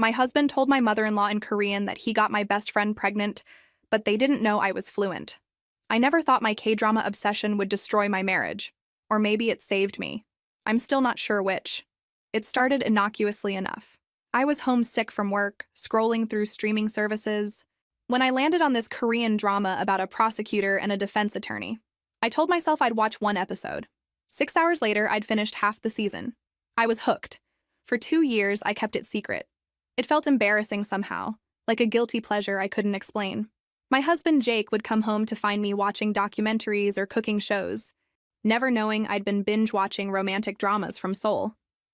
My husband told my mother-in-law in Korean that he got my best friend pregnant, but they didn't know I was fluent. I never thought my K-drama obsession would destroy my marriage. Or maybe it saved me. I'm still not sure which. It started innocuously enough. I was homesick from work, scrolling through streaming services, when I landed on this Korean drama about a prosecutor and a defense attorney. I told myself I'd watch one episode. 6 hours later, I'd finished half the season. I was hooked. For 2 years, I kept it secret. It felt embarrassing somehow, like a guilty pleasure I couldn't explain. My husband Jake would come home to find me watching documentaries or cooking shows, never knowing I'd been binge-watching romantic dramas from Seoul.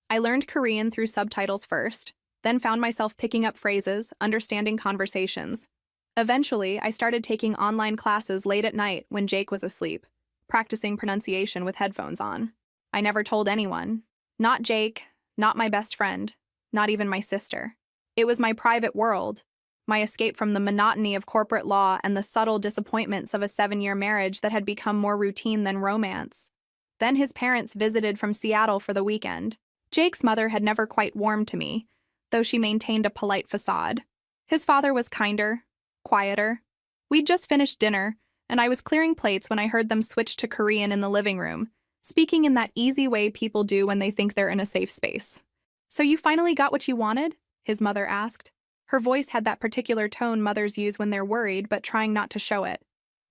I learned Korean through subtitles first, then found myself picking up phrases, understanding conversations. Eventually, I started taking online classes late at night when Jake was asleep, practicing pronunciation with headphones on. I never told anyone. Not Jake, not my best friend, not even my sister. It was my private world, my escape from the monotony of corporate law and the subtle disappointments of a 7-year marriage that had become more routine than romance. Then his parents visited from Seattle for the weekend. Jake's mother had never quite warmed to me, though she maintained a polite facade. His father was kinder, quieter. We'd just finished dinner, and I was clearing plates when I heard them switch to Korean in the living room, speaking in that easy way people do when they think they're in a safe space. "So you finally got what you wanted?" his mother asked. Her voice had that particular tone mothers use when they're worried but trying not to show it.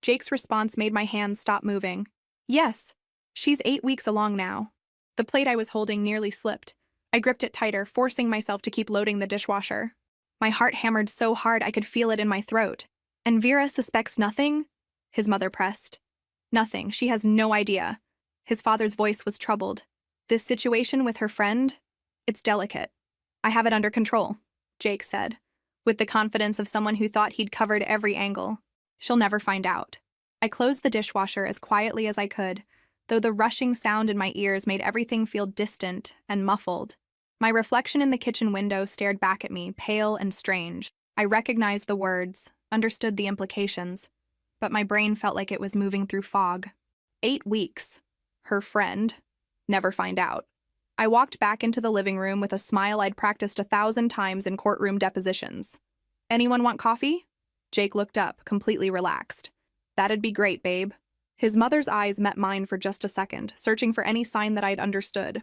Jake's response made my hands stop moving. "Yes. She's 8 weeks along now." The plate I was holding nearly slipped. I gripped it tighter, forcing myself to keep loading the dishwasher. My heart hammered so hard I could feel it in my throat. "And Vera suspects nothing?" his mother pressed. "Nothing. She has no idea." His father's voice was troubled. "This situation with her friend? It's delicate. I have it under control," Jake said, with the confidence of someone who thought he'd covered every angle. "She'll never find out." I closed the dishwasher as quietly as I could, though the rushing sound in my ears made everything feel distant and muffled. My reflection in the kitchen window stared back at me, pale and strange. I recognized the words, understood the implications, but my brain felt like it was moving through fog. 8 weeks. Her friend. Never find out. I walked back into the living room with a smile I'd practiced 1,000 times in courtroom depositions. "Anyone want coffee?" Jake looked up, completely relaxed. "That'd be great, babe." His mother's eyes met mine for just a second, searching for any sign that I'd understood.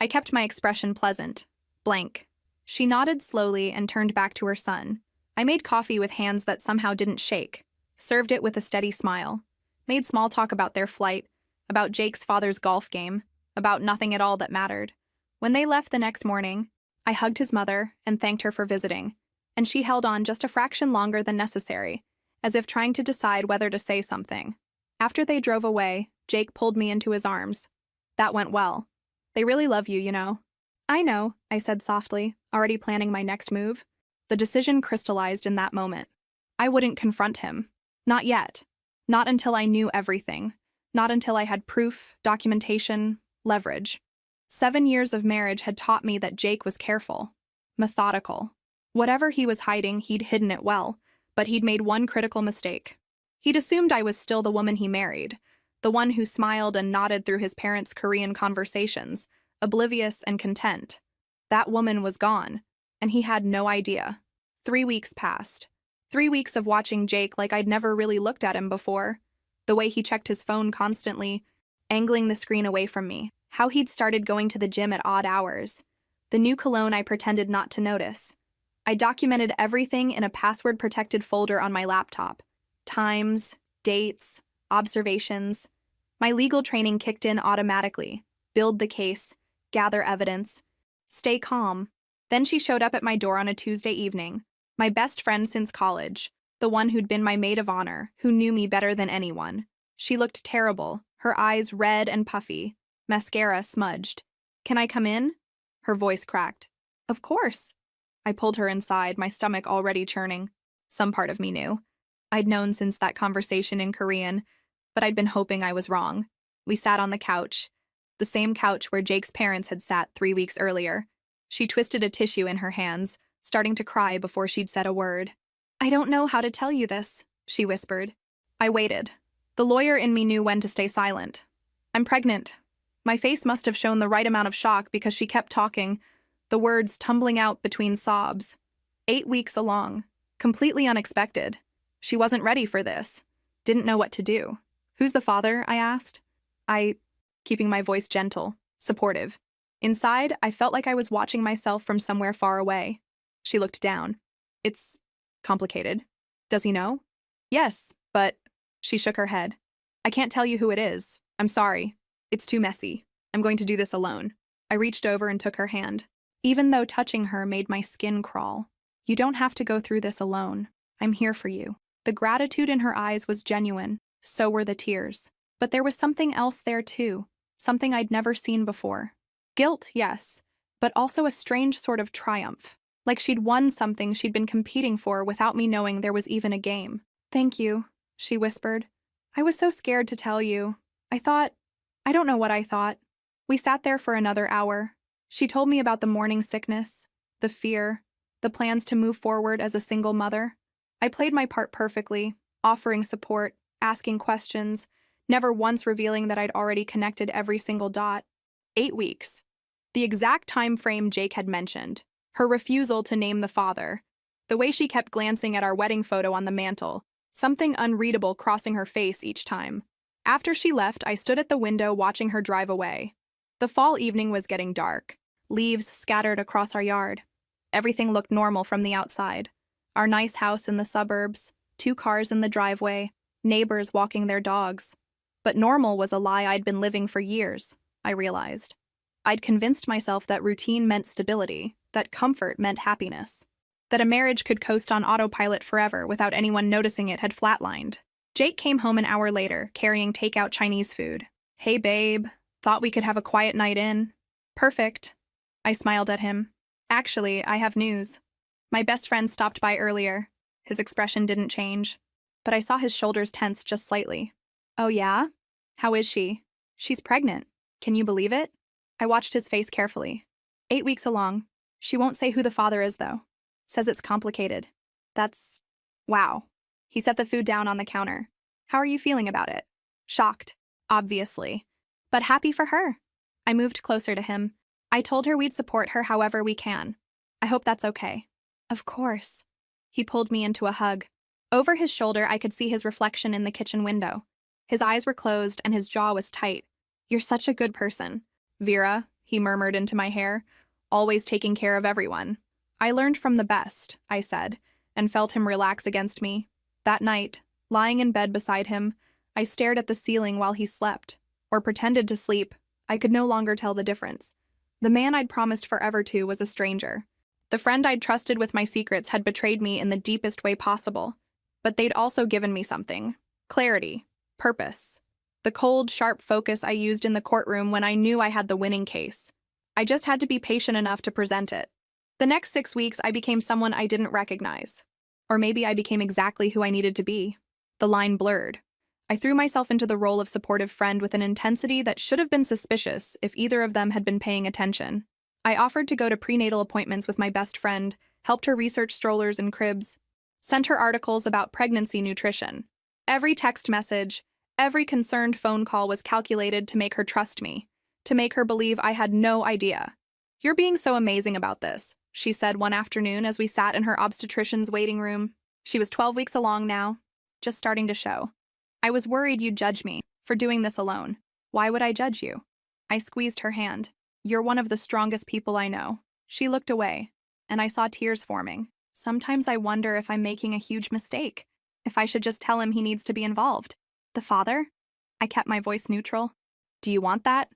I kept my expression pleasant, blank. She nodded slowly and turned back to her son. I made coffee with hands that somehow didn't shake, served it with a steady smile, made small talk about their flight, about Jake's father's golf game, about nothing at all that mattered. When they left the next morning, I hugged his mother and thanked her for visiting, and she held on just a fraction longer than necessary, as if trying to decide whether to say something. After they drove away, Jake pulled me into his arms. "That went well. They really love you, you know." "I know," I said softly, already planning my next move. The decision crystallized in that moment. I wouldn't confront him. Not yet. Not until I knew everything. Not until I had proof, documentation, leverage. 7 years of marriage had taught me that Jake was careful, methodical. Whatever he was hiding, he'd hidden it well, but he'd made one critical mistake. He'd assumed I was still the woman he married, the one who smiled and nodded through his parents' Korean conversations, oblivious and content. That woman was gone, and he had no idea. 3 weeks passed. 3 weeks of watching Jake like I'd never really looked at him before. The way he checked his phone constantly, angling the screen away from me. How he'd started going to the gym at odd hours. The new cologne I pretended not to notice. I documented everything in a password-protected folder on my laptop. Times, dates, observations. My legal training kicked in automatically. Build the case, gather evidence, stay calm. Then she showed up at my door on a Tuesday evening, my best friend since college, the one who'd been my maid of honor, who knew me better than anyone. She looked terrible, her eyes red and puffy, mascara smudged. "Can I come in?" Her voice cracked. "Of course." I pulled her inside, my stomach already churning. Some part of me knew. I'd known since that conversation in Korean, but I'd been hoping I was wrong. We sat on the couch, the same couch where Jake's parents had sat 3 weeks earlier. She twisted a tissue in her hands, starting to cry before she'd said a word. "I don't know how to tell you this," she whispered. I waited. The lawyer in me knew when to stay silent. "I'm pregnant." My face must have shown the right amount of shock because she kept talking, the words tumbling out between sobs. 8 weeks along. Completely unexpected. She wasn't ready for this. Didn't know what to do. Who's the father? I asked. Keeping my voice gentle, supportive. Inside, I felt like I was watching myself from somewhere far away. She looked down. It's complicated. Does he know? Yes, but she shook her head. I can't tell you who it is. I'm sorry. It's too messy. I'm going to do this alone. I reached over and took her hand. Even though touching her made my skin crawl. You don't have to go through this alone. I'm here for you. The gratitude in her eyes was genuine. So were the tears. But there was something else there too. Something I'd never seen before. Guilt, yes, but also a strange sort of triumph. Like she'd won something she'd been competing for without me knowing there was even a game. Thank you, she whispered. I was so scared to tell you. I don't know what I thought. We sat there for another hour. She told me about the morning sickness, the fear, the plans to move forward as a single mother. I played my part perfectly, offering support, asking questions, never once revealing that I'd already connected every single dot. 8 weeks. The exact time frame Jake had mentioned. Her refusal to name the father. The way she kept glancing at our wedding photo on the mantle. Something unreadable crossing her face each time. After she left, I stood at the window watching her drive away. The fall evening was getting dark. Leaves scattered across our yard. Everything looked normal from the outside. Our nice house in the suburbs, 2 cars in the driveway, neighbors walking their dogs. But normal was a lie I'd been living for years, I realized. I'd convinced myself that routine meant stability, that comfort meant happiness, that a marriage could coast on autopilot forever without anyone noticing it had flatlined. Jake came home an hour later, carrying takeout Chinese food. Hey babe, thought we could have a quiet night in. Perfect. I smiled at him. Actually, I have news. My best friend stopped by earlier. His expression didn't change, but I saw his shoulders tense just slightly. Oh yeah? How is she? She's pregnant. Can you believe it? I watched his face carefully. 8 weeks along. She won't say who the father is, though. Says it's complicated. That's... wow. He set the food down on the counter. How are you feeling about it? Shocked, obviously. But happy for her. I moved closer to him. I told her we'd support her however we can. I hope that's okay. Of course. He pulled me into a hug. Over his shoulder, I could see his reflection in the kitchen window. His eyes were closed and his jaw was tight. You're such a good person. Vera, he murmured into my hair, always taking care of everyone. I learned from the best, I said, and felt him relax against me. That night, lying in bed beside him, I stared at the ceiling while he slept, or pretended to sleep. I could no longer tell the difference. The man I'd promised forever to was a stranger. The friend I'd trusted with my secrets had betrayed me in the deepest way possible. But they'd also given me something. Clarity. Purpose. The cold, sharp focus I used in the courtroom when I knew I had the winning case. I just had to be patient enough to present it. The next 6 weeks, I became someone I didn't recognize. Or maybe I became exactly who I needed to be. The line blurred. I threw myself into the role of supportive friend with an intensity that should have been suspicious if either of them had been paying attention. I offered to go to prenatal appointments with my best friend, helped her research strollers and cribs, sent her articles about pregnancy nutrition. Every text message, every concerned phone call was calculated to make her trust me, to make her believe I had no idea. You're being so amazing about this, she said one afternoon as we sat in her obstetrician's waiting room. She was 12 weeks along now, just starting to show. I was worried you'd judge me for doing this alone. Why would I judge you? I squeezed her hand. You're one of the strongest people I know. She looked away, and I saw tears forming. Sometimes I wonder if I'm making a huge mistake, if I should just tell him he needs to be involved. The father? I kept my voice neutral. Do you want that?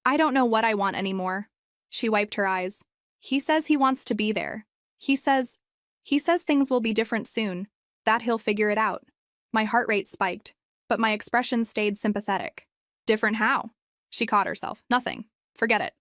I don't know what I want anymore. She wiped her eyes. He says he wants to be there. He says things will be different soon, that he'll figure it out. My heart rate spiked, but my expression stayed sympathetic. Different how? She caught herself. Nothing. Forget it.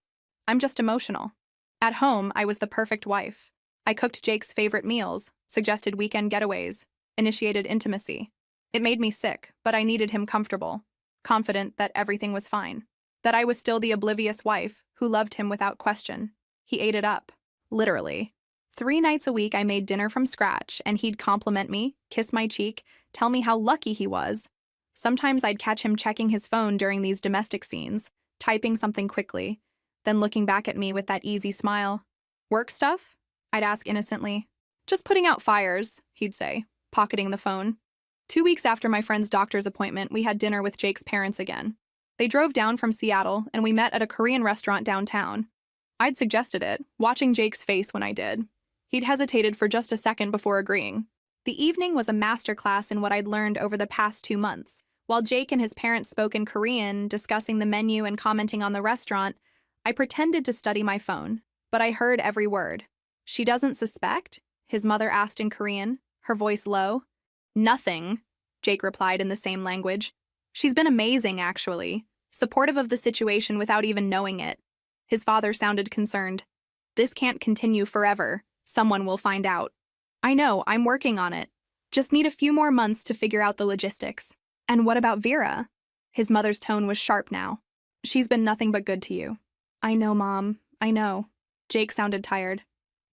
I'm just emotional. At home, I was the perfect wife. I cooked Jake's favorite meals, suggested weekend getaways, initiated intimacy. It made me sick, but I needed him comfortable, confident that everything was fine, that I was still the oblivious wife who loved him without question. He ate it up, literally. 3 nights a week I made dinner from scratch, and he'd compliment me, kiss my cheek, tell me how lucky he was. Sometimes I'd catch him checking his phone during these domestic scenes, typing something quickly, then looking back at me with that easy smile. Work stuff? I'd ask innocently. Just putting out fires, he'd say, pocketing the phone. 2 weeks after my friend's doctor's appointment, we had dinner with Jake's parents again. They drove down from Seattle, and we met at a Korean restaurant downtown. I'd suggested it, watching Jake's face when I did. He'd hesitated for just a second before agreeing. The evening was a masterclass in what I'd learned over the past 2 months. While Jake and his parents spoke in Korean, discussing the menu and commenting on the restaurant, I pretended to study my phone, but I heard every word. "She doesn't suspect?" his mother asked in Korean, her voice low. "Nothing," Jake replied in the same language. "She's been amazing, actually. Supportive of the situation without even knowing it." His father sounded concerned. "This can't continue forever. Someone will find out." "I know, I'm working on it. Just need a few more months to figure out the logistics." "And what about Vera?" His mother's tone was sharp now. "She's been nothing but good to you." "I know, Mom. I know." Jake sounded tired.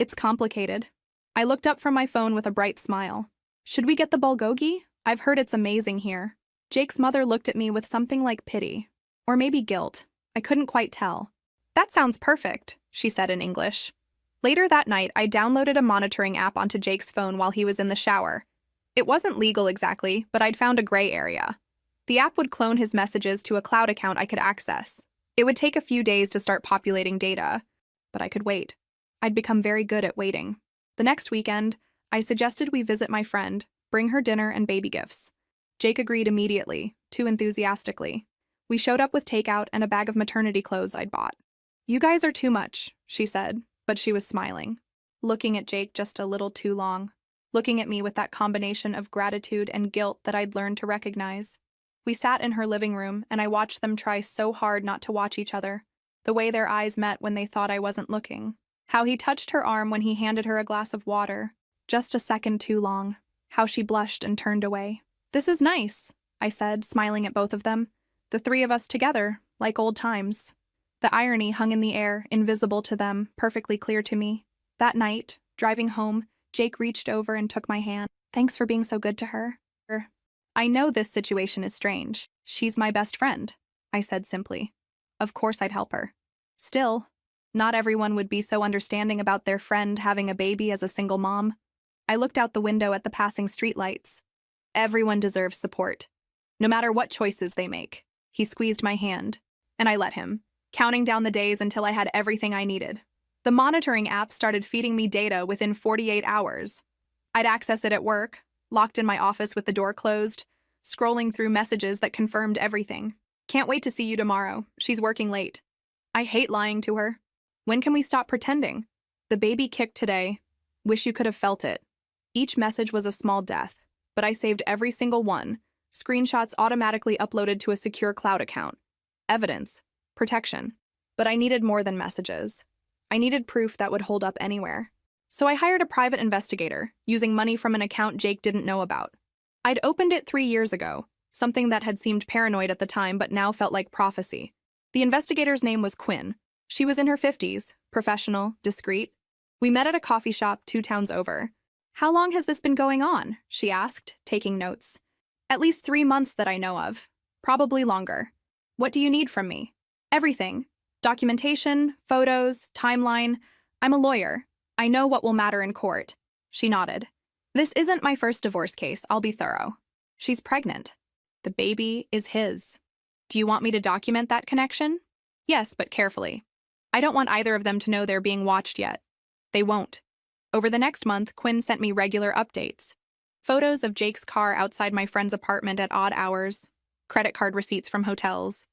"It's complicated." I looked up from my phone with a bright smile. "Should we get the bulgogi? I've heard it's amazing here." Jake's mother looked at me with something like pity. Or maybe guilt. I couldn't quite tell. "That sounds perfect," she said in English. Later that night, I downloaded a monitoring app onto Jake's phone while he was in the shower. It wasn't legal exactly, but I'd found a gray area. The app would clone his messages to a cloud account I could access. It would take a few days to start populating data, but I could wait. I'd become very good at waiting. The next weekend, I suggested we visit my friend, bring her dinner and baby gifts. Jake agreed immediately, too enthusiastically. We showed up with takeout and a bag of maternity clothes I'd bought. "You guys are too much," she said, but she was smiling, looking at Jake just a little too long, looking at me with that combination of gratitude and guilt that I'd learned to recognize. We sat in her living room, and I watched them try so hard not to watch each other, the way their eyes met when they thought I wasn't looking. How he touched her arm when he handed her a glass of water, just a second too long. How she blushed and turned away. "This is nice," I said, smiling at both of them. The three of us together, like old times. The irony hung in the air, invisible to them, perfectly clear to me. That night, driving home, Jake reached over and took my hand. "Thanks for being so good to her." "I know this situation is strange. She's my best friend," I said simply. Of course I'd help her. Still, not everyone would be so understanding about their friend having a baby as a single mom. I looked out the window at the passing streetlights. Everyone deserves support, no matter what choices they make. He squeezed my hand, and I let him, counting down the days until I had everything I needed. The monitoring app started feeding me data within 48 hours. I'd access it at work, locked in my office with the door closed, scrolling through messages that confirmed everything. "Can't wait to see you tomorrow. She's working late." I hate lying to her. "When can we stop pretending?" "The baby kicked today. Wish you could have felt it." Each message was a small death, but I saved every single one. Screenshots automatically uploaded to a secure cloud account. Evidence. Protection. But I needed more than messages. I needed proof that would hold up anywhere. So I hired a private investigator, using money from an account Jake didn't know about. I'd opened it 3 years ago, something that had seemed paranoid at the time but now felt like prophecy. The investigator's name was Quinn. She was in her 50s, professional, discreet. We met at a coffee shop 2 towns over. "How long has this been going on?" she asked, taking notes. "At least 3 months that I know of. Probably longer." "What do you need from me?" "Everything. Documentation, photos, timeline. I'm a lawyer. I know what will matter in court." She nodded. "This isn't my first divorce case. I'll be thorough." "She's pregnant. The baby is his. Do you want me to document that connection?" "Yes, but carefully. I don't want either of them to know they're being watched yet." "They won't." Over the next month, Quinn sent me regular updates. Photos of Jake's car outside my friend's apartment at odd hours, credit card receipts from hotels.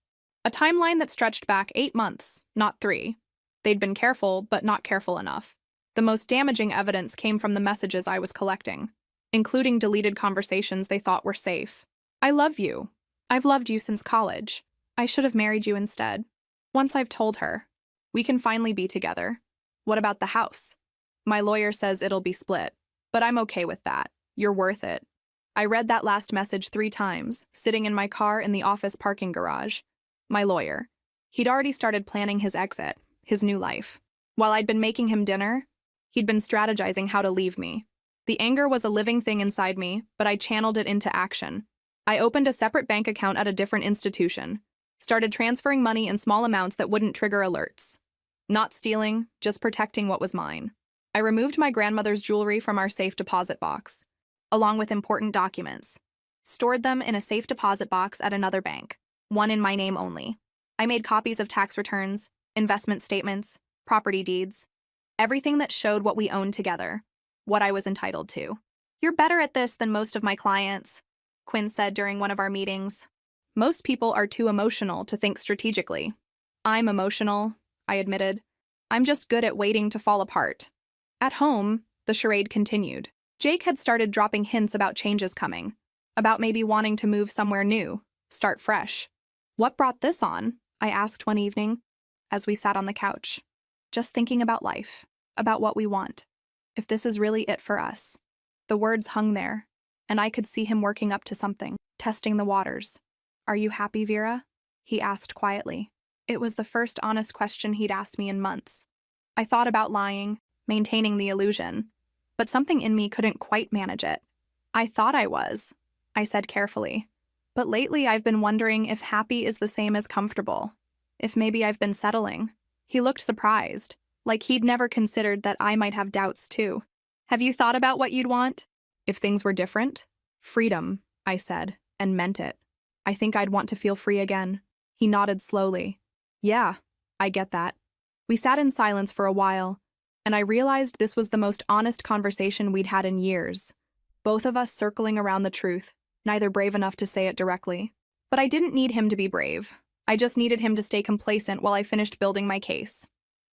A timeline that stretched back 8 months, not 3. They'd been careful, but not careful enough. The most damaging evidence came from the messages I was collecting, including deleted conversations they thought were safe. "I love you. I've loved you since college. I should have married you instead." Once I've told her, "We can finally be together." "What about the house?" "My lawyer says it'll be split, but I'm okay with that. You're worth it." I read that last message 3 times, sitting in my car in the office parking garage. My lawyer. He'd already started planning his exit, his new life. While I'd been making him dinner, he'd been strategizing how to leave me. The anger was a living thing inside me, but I channeled it into action. I opened a separate bank account at a different institution, started transferring money in small amounts that wouldn't trigger alerts. Not stealing, just protecting what was mine. I removed my grandmother's jewelry from our safe deposit box, along with important documents, stored them in a safe deposit box at another bank, one in my name only. I made copies of tax returns, investment statements, property deeds, everything that showed what we owned together, what I was entitled to. "You're better at this than most of my clients," Quinn said during one of our meetings. "Most people are too emotional to think strategically." "I'm emotional," I admitted. "I'm just good at waiting to fall apart." At home, the charade continued. Jake had started dropping hints about changes coming, about maybe wanting to move somewhere new, start fresh. "What brought this on?" I asked one evening, as we sat on the couch. "Just thinking about life, about what we want. If this is really it for us." The words hung there, and I could see him working up to something, testing the waters. "Are you happy, Vera?" he asked quietly. It was the first honest question he'd asked me in months. I thought about lying, maintaining the illusion, but something in me couldn't quite manage it. "I thought I was," I said carefully. "But lately I've been wondering if happy is the same as comfortable. If maybe I've been settling." He looked surprised, like he'd never considered that I might have doubts too. "Have you thought about what you'd want? If things were different?" "Freedom," I said, and meant it. "I think I'd want to feel free again." He nodded slowly. "Yeah, I get that." We sat in silence for a while, and I realized this was the most honest conversation we'd had in years. Both of us circling around the truth, neither brave enough to say it directly. But I didn't need him to be brave. I just needed him to stay complacent while I finished building my case.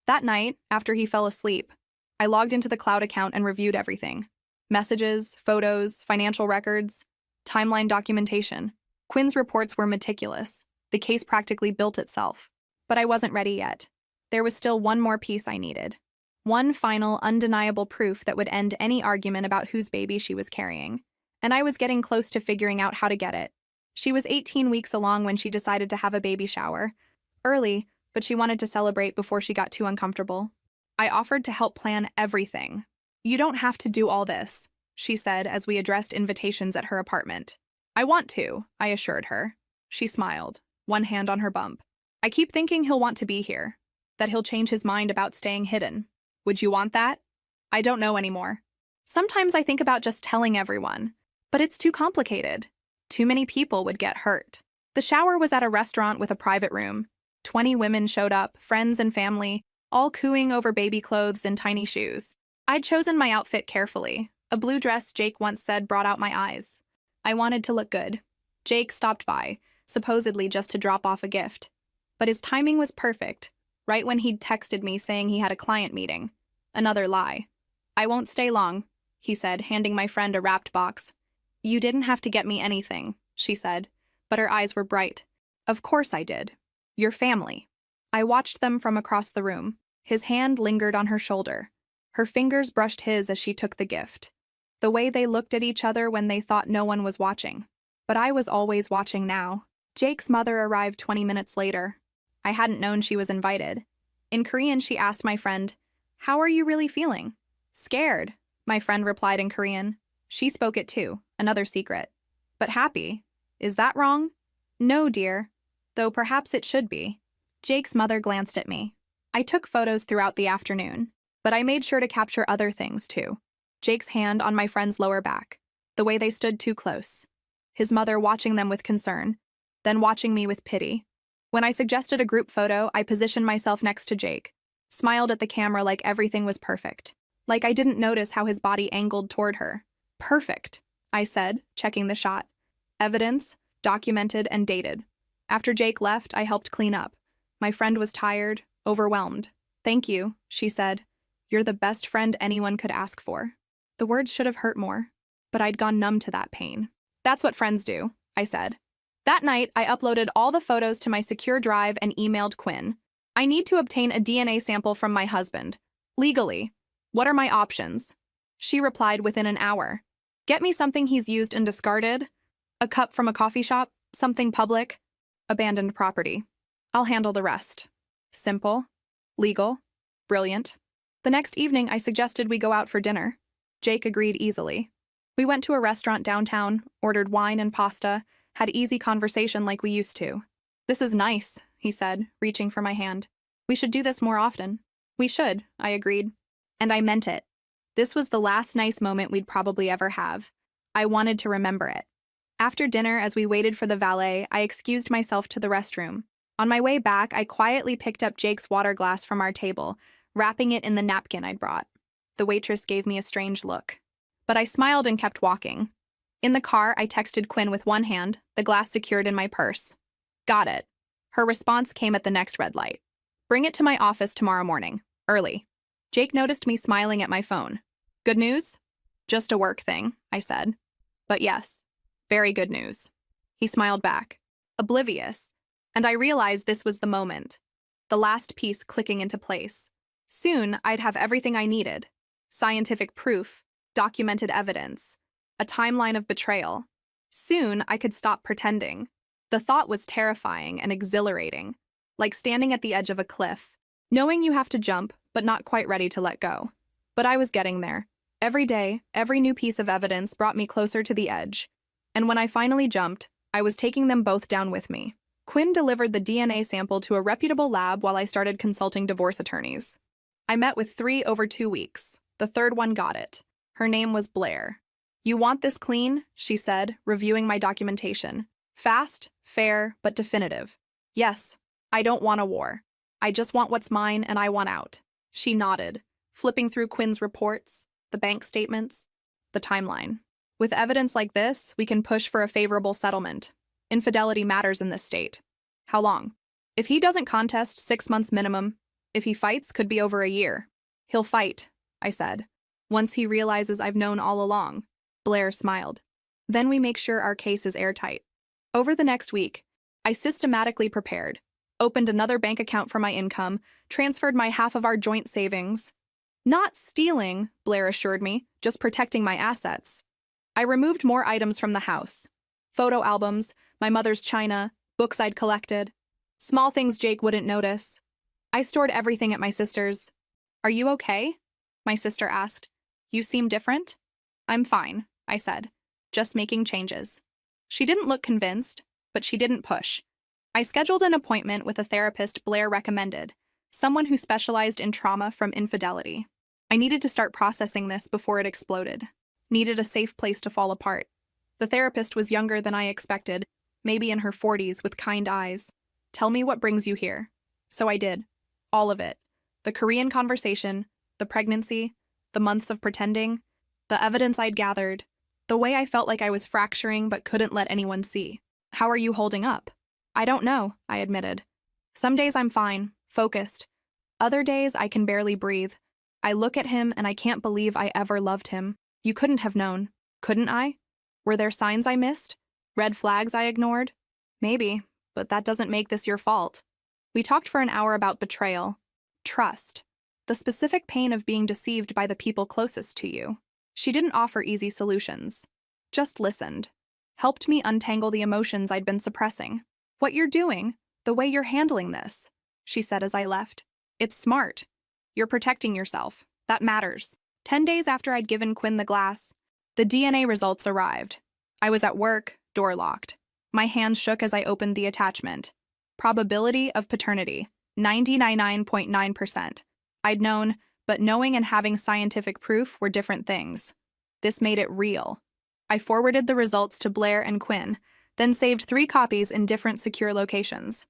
That night, after he fell asleep, I logged into the cloud account and reviewed everything. Messages, photos, financial records, timeline documentation. Quinn's reports were meticulous. The case practically built itself. But I wasn't ready yet. There was still one more piece I needed. One final, undeniable proof that would end any argument about whose baby she was carrying. And I was getting close to figuring out how to get it. She was 18 weeks along when she decided to have a baby shower. Early, but she wanted to celebrate before she got too uncomfortable. I offered to help plan everything. "You don't have to do all this," she said as we addressed invitations at her apartment. "I want to," I assured her. She smiled, one hand on her bump. "I keep thinking he'll want to be here, that he'll change his mind about staying hidden. Would you want that?" "I don't know anymore. Sometimes I think about just telling everyone, but it's too complicated. Too many people would get hurt." The shower was at a restaurant with a private room. 20 women showed up, friends and family, all cooing over baby clothes and tiny shoes. I'd chosen my outfit carefully. A blue dress Jake once said brought out my eyes. I wanted to look good. Jake stopped by, supposedly just to drop off a gift. But his timing was perfect, right when he'd texted me saying he had a client meeting. Another lie. "I won't stay long," he said, handing my friend a wrapped box. "You didn't have to get me anything," she said, but her eyes were bright. "Of course I did. Your family." I watched them from across the room. His hand lingered on her shoulder. Her fingers brushed his as she took the gift. The way they looked at each other when they thought no one was watching. But I was always watching now. Jake's mother arrived 20 minutes later. I hadn't known she was invited. In Korean, she asked my friend, "How are you really feeling?" "Scared," my friend replied in Korean. She spoke it too, another secret. "But happy. Is that wrong?" "No, dear. Though perhaps it should be." Jake's mother glanced at me. I took photos throughout the afternoon, but I made sure to capture other things too. Jake's hand on my friend's lower back, the way they stood too close. His mother watching them with concern, then watching me with pity. When I suggested a group photo, I positioned myself next to Jake, smiled at the camera like everything was perfect. Like I didn't notice how his body angled toward her. "Perfect," I said, checking the shot. Evidence, documented and dated. After Jake left, I helped clean up. My friend was tired, overwhelmed. "Thank you," she said. "You're the best friend anyone could ask for." The words should have hurt more, but I'd gone numb to that pain. "That's what friends do," I said. That night, I uploaded all the photos to my secure drive and emailed Quinn. "I need to obtain a DNA sample from my husband. Legally. What are my options?" She replied within an hour. "Get me something he's used and discarded. A cup from a coffee shop, something public, abandoned property. I'll handle the rest." Simple, legal, brilliant. The next evening, I suggested we go out for dinner. Jake agreed easily. We went to a restaurant downtown, ordered wine and pasta, had easy conversation like we used to. "This is nice," he said, reaching for my hand. "We should do this more often." "We should," I agreed. And I meant it. This was the last nice moment we'd probably ever have. I wanted to remember it. After dinner, as we waited for the valet, I excused myself to the restroom. On my way back, I quietly picked up Jake's water glass from our table, wrapping it in the napkin I'd brought. The waitress gave me a strange look. But I smiled and kept walking. In the car, I texted Quinn with one hand, the glass secured in my purse. Got it. Her response came at the next red light. Bring it to my office tomorrow morning, early. Jake noticed me smiling at my phone. Good news? Just a work thing, I said. But yes, very good news. He smiled back, oblivious, and I realized this was the moment. The last piece clicking into place. Soon, I'd have everything I needed. Scientific proof, documented evidence, a timeline of betrayal. Soon, I could stop pretending. The thought was terrifying and exhilarating, like standing at the edge of a cliff, knowing you have to jump, but not quite ready to let go. But I was getting there. Every day, every new piece of evidence brought me closer to the edge. And when I finally jumped, I was taking them both down with me. Quinn delivered the DNA sample to a reputable lab while I started consulting divorce attorneys. I met with 3 over 2 weeks. The third one got it. Her name was Blair. You want this clean? She said, reviewing my documentation. Fast, fair, but definitive. Yes, I don't want a war. I just want what's mine and I want out. She nodded, flipping through Quinn's reports, the bank statements, the timeline. With evidence like this, we can push for a favorable settlement. Infidelity matters in this state. How long? If he doesn't contest, 6 months minimum. If he fights, could be over a year. He'll fight, I said. Once he realizes I've known all along. Blair smiled. Then we make sure our case is airtight. Over the next week, I systematically prepared, opened another bank account for my income, transferred my half of our joint savings. Not stealing, Blair assured me, just protecting my assets. I removed more items from the house. Photo albums, my mother's china, books I'd collected. Small things Jake wouldn't notice. I stored everything at my sister's. Are you okay? My sister asked. You seem different? I'm fine, I said, just making changes. She didn't look convinced, but she didn't push. I scheduled an appointment with a therapist Blair recommended, someone who specialized in trauma from infidelity. I needed to start processing this before it exploded. Needed a safe place to fall apart. The therapist was younger than I expected, maybe in her 40s with kind eyes. Tell me what brings you here. So I did. All of it. The Korean conversation, the pregnancy, the months of pretending, the evidence I'd gathered, the way I felt like I was fracturing but couldn't let anyone see. How are you holding up? I don't know, I admitted. Some days I'm fine, focused. Other days I can barely breathe. I look at him and I can't believe I ever loved him. You couldn't have known, couldn't I? Were there signs I missed? Red flags I ignored? Maybe, but that doesn't make this your fault. We talked for an hour about betrayal, trust, the specific pain of being deceived by the people closest to you. She didn't offer easy solutions, just listened, helped me untangle the emotions I'd been suppressing. What you're doing, the way you're handling this, she said as I left. It's smart. You're protecting yourself. That matters. 10 days after I'd given Quinn the glass, the DNA results arrived. I was at work, door locked. My hands shook as I opened the attachment. Probability of paternity, 99.9%. I'd known, but knowing and having scientific proof were different things. This made it real. I forwarded the results to Blair and Quinn, then saved 3 copies in different secure locations.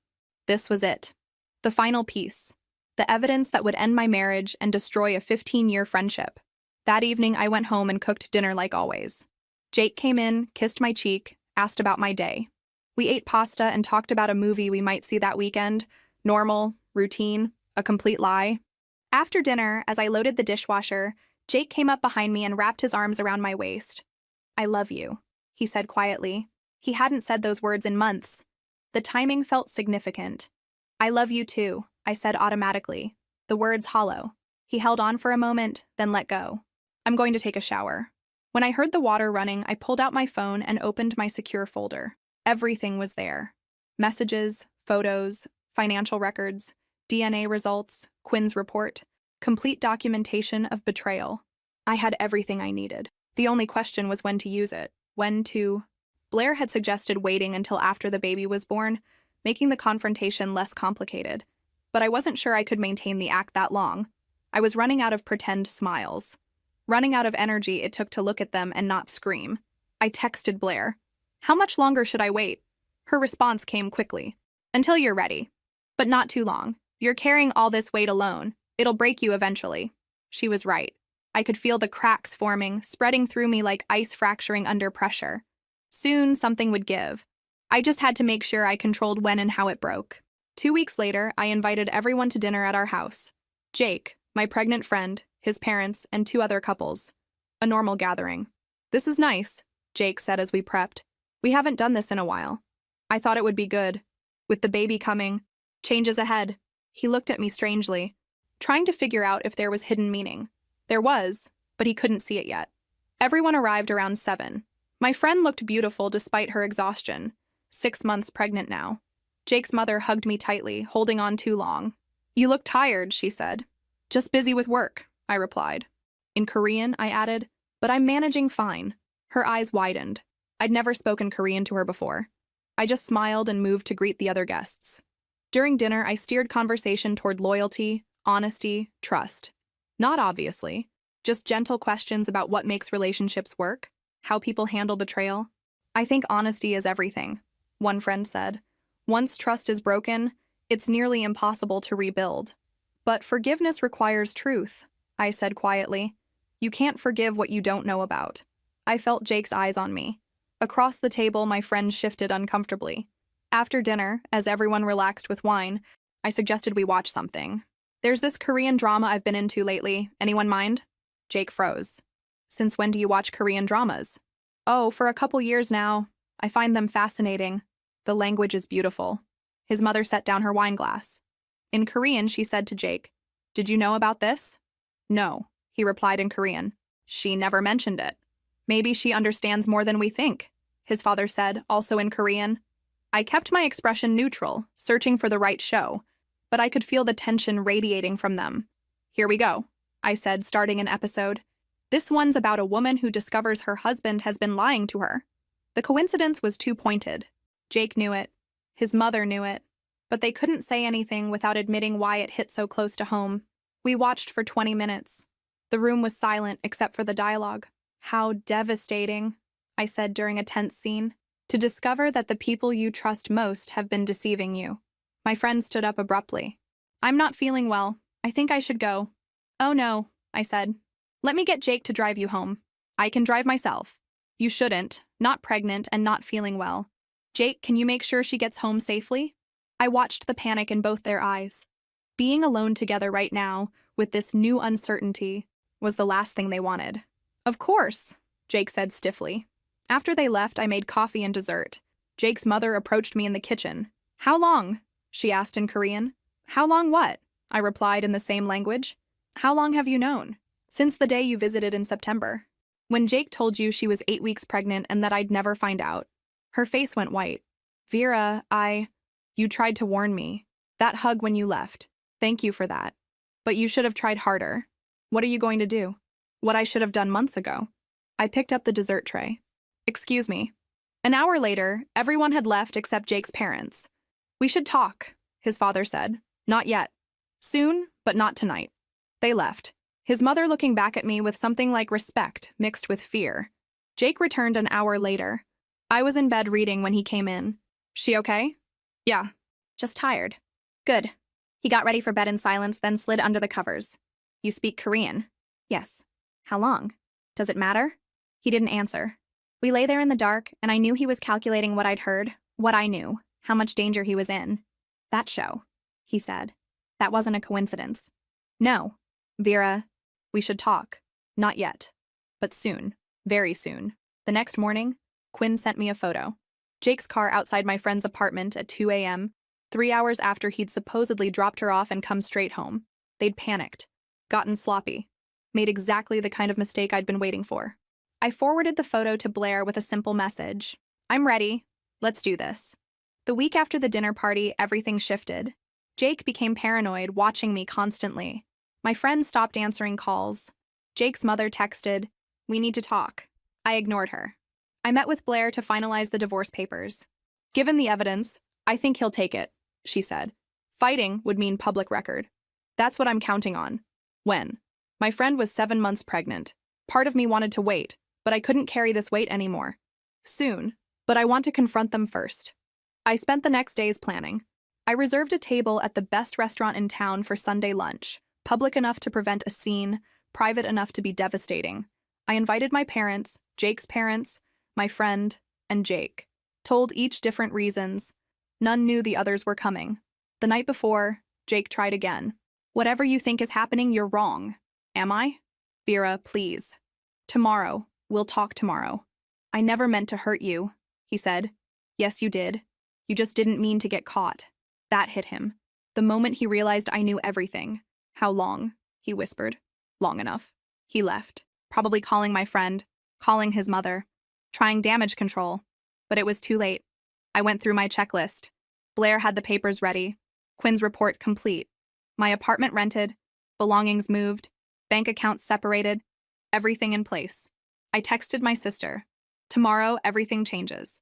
This was it. The final piece. The evidence that would end my marriage and destroy a 15-year friendship. That evening, I went home and cooked dinner like always. Jake came in, kissed my cheek, asked about my day. We ate pasta and talked about a movie we might see that weekend. Normal, routine, a complete lie. After dinner, as I loaded the dishwasher, Jake came up behind me and wrapped his arms around my waist. I love you, he said quietly. He hadn't said those words in months. The timing felt significant. I love you too, I said automatically, the words hollow. He held on for a moment, then let go. I'm going to take a shower. When I heard the water running, I pulled out my phone and opened my secure folder. Everything was there. Messages, photos, financial records, DNA results, Quinn's report, complete documentation of betrayal. I had everything I needed. The only question was when to use it. Blair had suggested waiting until after the baby was born, making the confrontation less complicated. But I wasn't sure I could maintain the act that long. I was running out of pretend smiles. running out of energy it took to look at them and not scream. I texted Blair. How much longer should I wait? Her response came quickly. Until you're ready. But not too long. You're carrying all this weight alone. It'll break you eventually. She was right. I could feel the cracks forming, spreading through me like ice fracturing under pressure. Soon, something would give. I just had to make sure I controlled when and how it broke. 2 weeks later, I invited everyone to dinner at our house. Jake, my pregnant friend, his parents, and 2 other couples. A normal gathering. This is nice, Jake said as we prepped. We haven't done this in a while. I thought it would be good. With the baby coming, changes ahead. He looked at me strangely, trying to figure out if there was hidden meaning. There was, but he couldn't see it yet. Everyone arrived around 7. My friend looked beautiful despite her exhaustion. 6 months pregnant now. Jake's mother hugged me tightly, holding on too long. You look tired, she said. Just busy with work, I replied. In Korean, I added, but I'm managing fine. Her eyes widened. I'd never spoken Korean to her before. I just smiled and moved to greet the other guests. During dinner, I steered conversation toward loyalty, honesty, trust. Not obviously, just gentle questions about what makes relationships work, how people handle betrayal. I think honesty is everything, one friend said. Once trust is broken, it's nearly impossible to rebuild. But forgiveness requires truth, I said quietly. You can't forgive what you don't know about. I felt Jake's eyes on me. Across the table, my friend shifted uncomfortably. After dinner, as everyone relaxed with wine, I suggested we watch something. There's this Korean drama I've been into lately. Anyone mind? Jake froze. Since when do you watch Korean dramas? Oh, for a couple years now. I find them fascinating. The language is beautiful. His mother set down her wine glass. In Korean, she said to Jake, Did you know about this? No, he replied in Korean. She never mentioned it. Maybe she understands more than we think, his father said, also in Korean. I kept my expression neutral, searching for the right show, but I could feel the tension radiating from them. Here we go, I said, starting an episode. This one's about a woman who discovers her husband has been lying to her. The coincidence was too pointed. Jake knew it. His mother knew it. But they couldn't say anything without admitting why it hit so close to home. We watched for 20 minutes. The room was silent except for the dialogue. How devastating, I said during a tense scene, to discover that the people you trust most have been deceiving you. My friend stood up abruptly. I'm not feeling well. I think I should go. Oh no, I said. Let me get Jake to drive you home. I can drive myself. You shouldn't, not pregnant and not feeling well. Jake, can you make sure she gets home safely? I watched the panic in both their eyes. Being alone together right now, with this new uncertainty, was the last thing they wanted. Of course, Jake said stiffly. After they left, I made coffee and dessert. Jake's mother approached me in the kitchen. How long? She asked in Korean. How long what? I replied in the same language. How long have you known? Since the day you visited in September. When Jake told you she was 8 weeks pregnant and that I'd never find out. Her face went white. Vera, You tried to warn me. That hug when you left. Thank you for that. But you should have tried harder. What are you going to do? What I should have done months ago. I picked up the dessert tray. Excuse me. An hour later, everyone had left except Jake's parents. We should talk, his father said. Not yet. Soon, but not tonight. They left. His mother looking back at me with something like respect mixed with fear. Jake returned an hour later. I was in bed reading when he came in. She okay? Yeah. Just tired. Good. He got ready for bed in silence, then slid under the covers. You speak Korean? Yes. How long? Does it matter? He didn't answer. We lay there in the dark, and I knew he was calculating what I'd heard, what I knew, how much danger he was in. That show, he said. That wasn't a coincidence. No. Vera, we should talk. Not yet. But soon. Very soon. The next morning, Quinn sent me a photo. Jake's car outside my friend's apartment at 2 a.m., 3 hours after he'd supposedly dropped her off and come straight home. They'd panicked, gotten sloppy, made exactly the kind of mistake I'd been waiting for. I forwarded the photo to Blair with a simple message. I'm ready. Let's do this. The week after the dinner party, everything shifted. Jake became paranoid, watching me constantly. My friend stopped answering calls. Jake's mother texted, "We need to talk." I ignored her. I met with Blair to finalize the divorce papers. Given the evidence, I think he'll take it, she said. Fighting would mean public record. That's what I'm counting on. When? My friend was 7 months pregnant. Part of me wanted to wait, but I couldn't carry this weight anymore. Soon, but I want to confront them first. I spent the next days planning. I reserved a table at the best restaurant in town for Sunday lunch, public enough to prevent a scene, private enough to be devastating. I invited my parents, Jake's parents, my friend, and Jake. Told each different reasons. None knew the others were coming. The night before, Jake tried again. Whatever you think is happening, you're wrong. Am I? Vera, please. Tomorrow. We'll talk tomorrow. I never meant to hurt you, he said. Yes, you did. You just didn't mean to get caught. That hit him. The moment he realized I knew everything. How long? He whispered. Long enough. He left, probably calling my friend, calling his mother, trying damage control. But it was too late. I went through my checklist. Blair had the papers ready. Quinn's report complete. My apartment rented, belongings moved, bank accounts separated, everything in place. I texted my sister. Tomorrow, everything changes.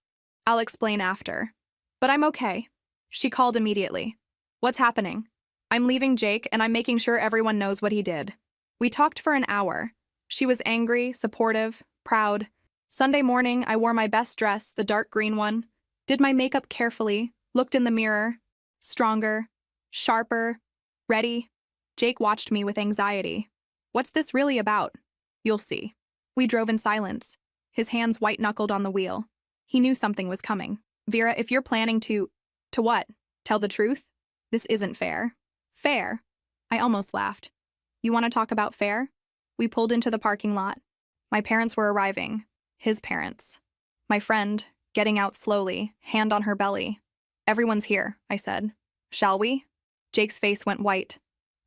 I'll explain after. But I'm okay. She called immediately. What's happening? I'm leaving Jake and I'm making sure everyone knows what he did. We talked for an hour. She was angry, supportive, proud. Sunday morning, I wore my best dress, the dark green one, did my makeup carefully, looked in the mirror. Stronger, sharper, ready. Jake watched me with anxiety. What's this really about? You'll see. We drove in silence, his hands white-knuckled on the wheel. He knew something was coming. Vera, if you're planning to what? Tell the truth? This isn't fair. Fair? I almost laughed. You want to talk about fair? We pulled into the parking lot. My parents were arriving. His parents. My friend, getting out slowly, hand on her belly. Everyone's here, I said. Shall we? Jake's face went white.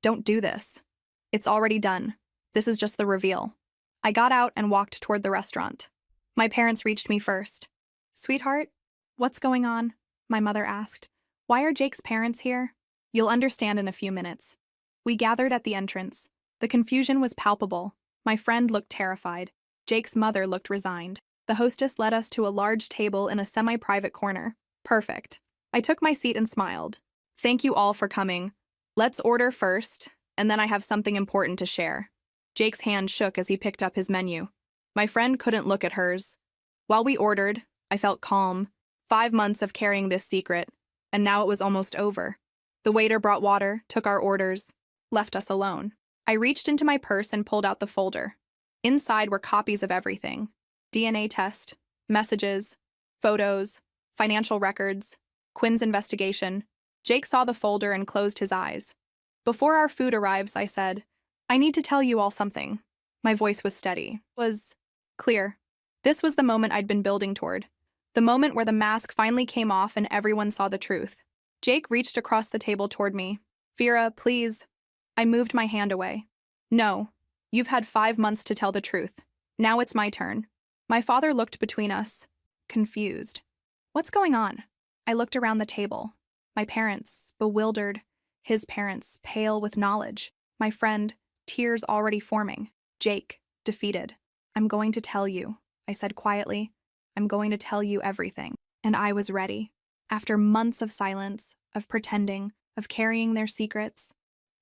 Don't do this. It's already done. This is just the reveal. I got out and walked toward the restaurant. My parents reached me first. Sweetheart, what's going on? My mother asked. Why are Jake's parents here? You'll understand in a few minutes. We gathered at the entrance. The confusion was palpable. My friend looked terrified. Jake's mother looked resigned. The hostess led us to a large table in a semi-private corner. Perfect. I took my seat and smiled. Thank you all for coming. Let's order first, and then I have something important to share. Jake's hand shook as he picked up his menu. My friend couldn't look at hers. While we ordered, I felt calm. 5 months of carrying this secret, and now it was almost over. The waiter brought water, took our orders, left us alone. I reached into my purse and pulled out the folder. Inside were copies of everything. DNA test, messages, photos, financial records, Quinn's investigation. Jake saw the folder and closed his eyes. Before our food arrives, I said, I need to tell you all something. My voice was steady, was clear. This was the moment I'd been building toward. The moment where the mask finally came off and everyone saw the truth. Jake reached across the table toward me. Vera, please. I moved my hand away. No, you've had 5 months to tell the truth. Now it's my turn. My father looked between us, confused. What's going on? I looked around the table. My parents, bewildered. His parents, pale with knowledge. My friend, tears already forming. Jake, defeated. I'm going to tell you, I said quietly. I'm going to tell you everything. And I was ready. After months of silence, of pretending, of carrying their secrets,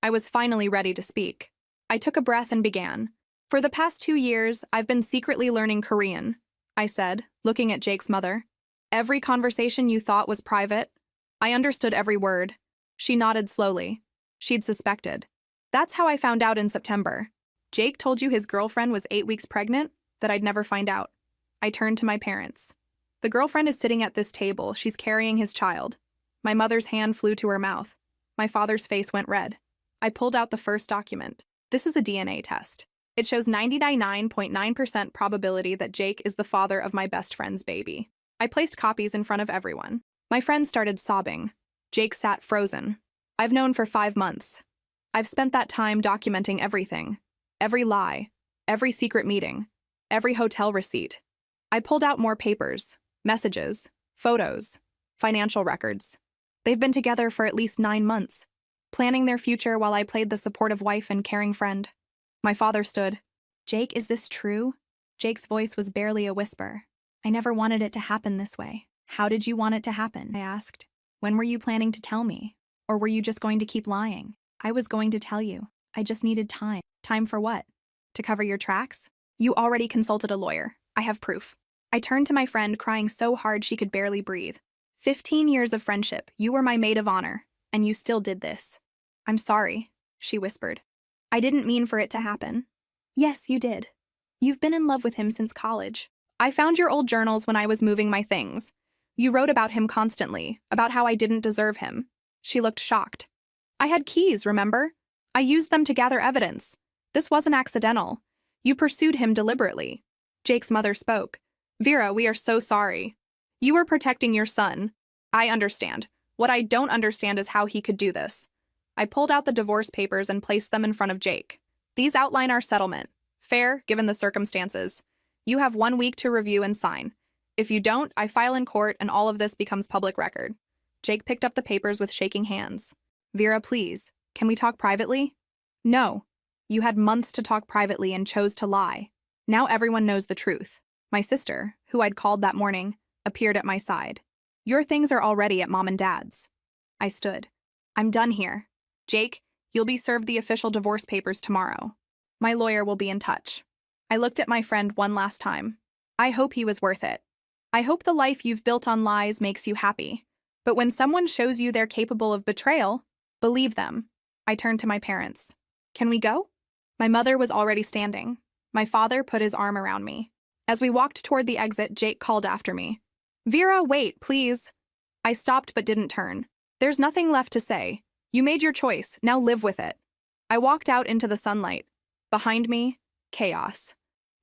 I was finally ready to speak. I took a breath and began. For the past 2 years, I've been secretly learning Korean, I said, looking at Jake's mother. Every conversation you thought was private, I understood every word. She nodded slowly. She'd suspected. That's how I found out in September. Jake told you his girlfriend was 8 weeks pregnant? That I'd never find out. I turned to my parents. The girlfriend is sitting at this table. She's carrying his child. My mother's hand flew to her mouth. My father's face went red. I pulled out the first document. This is a DNA test. It shows 99.9% probability that Jake is the father of my best friend's baby. I placed copies in front of everyone. My friend started sobbing. Jake sat frozen. I've known for 5 months. I've spent that time documenting everything. Every lie. Every secret meeting. Every hotel receipt. I pulled out more papers, messages, photos, financial records. They've been together for at least 9 months, planning their future while I played the supportive wife and caring friend. My father stood. Jake, is this true? Jake's voice was barely a whisper. I never wanted it to happen this way. How did you want it to happen? I asked. When were you planning to tell me? Or were you just going to keep lying? I was going to tell you. I just needed time. Time for what? To cover your tracks? You already consulted a lawyer. I have proof. I turned to my friend, crying so hard she could barely breathe. 15 years of friendship, you were my maid of honor, and you still did this. I'm sorry, she whispered. I didn't mean for it to happen. Yes, you did. You've been in love with him since college. I found your old journals when I was moving my things. You wrote about him constantly, about how I didn't deserve him. She looked shocked. I had keys, remember? I used them to gather evidence. This wasn't accidental. You pursued him deliberately. Jake's mother spoke. Vera, we are so sorry. You were protecting your son. I understand. What I don't understand is how he could do this. I pulled out the divorce papers and placed them in front of Jake. These outline our settlement. Fair, given the circumstances. You have 1 week to review and sign. If you don't, I file in court and all of this becomes public record. Jake picked up the papers with shaking hands. Vera, please, can we talk privately? No. You had months to talk privately and chose to lie. Now everyone knows the truth. My sister, who I'd called that morning, appeared at my side. Your things are already at Mom and Dad's. I stood. I'm done here. Jake, you'll be served the official divorce papers tomorrow. My lawyer will be in touch. I looked at my friend one last time. I hope he was worth it. I hope the life you've built on lies makes you happy. But when someone shows you they're capable of betrayal, believe them. I turned to my parents. Can we go? My mother was already standing. My father put his arm around me. As we walked toward the exit, Jake called after me. Vera, wait, please. I stopped but didn't turn. There's nothing left to say. You made your choice, now live with it. I walked out into the sunlight. Behind me, chaos.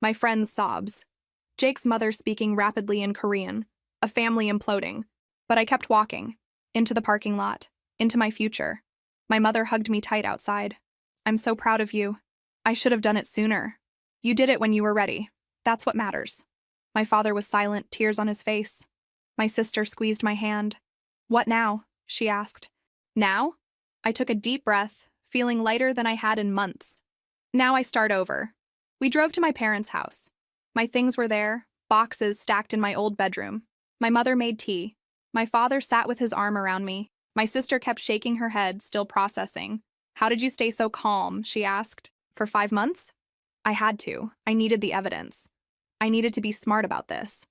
My friend's sobs. Jake's mother speaking rapidly in Korean. A family imploding. But I kept walking. Into the parking lot. Into my future. My mother hugged me tight outside. I'm so proud of you. I should have done it sooner. You did it when you were ready. That's what matters. My father was silent, tears on his face. My sister squeezed my hand. What now? She asked. Now? I took a deep breath, feeling lighter than I had in months. Now I start over. We drove to my parents' house. My things were there, boxes stacked in my old bedroom. My mother made tea. My father sat with his arm around me. My sister kept shaking her head, still processing. How did you stay so calm? She asked. For 5 months? I had to. I needed the evidence. I needed to be smart about this.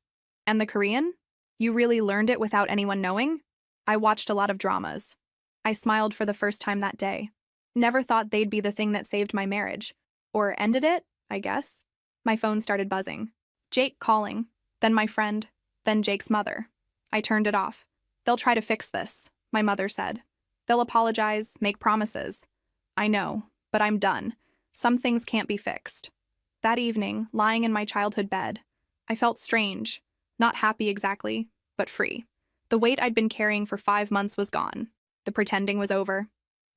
And the Korean? You really learned it without anyone knowing? I watched a lot of dramas. I smiled for the first time that day. Never thought they'd be the thing that saved my marriage. Or ended it, I guess. My phone started buzzing. Jake calling. Then my friend. Then Jake's mother. I turned it off. They'll try to fix this, my mother said. They'll apologize, make promises. I know, but I'm done. Some things can't be fixed. That evening, lying in my childhood bed, I felt strange. Not happy exactly, but free. The weight I'd been carrying for 5 months was gone. The pretending was over.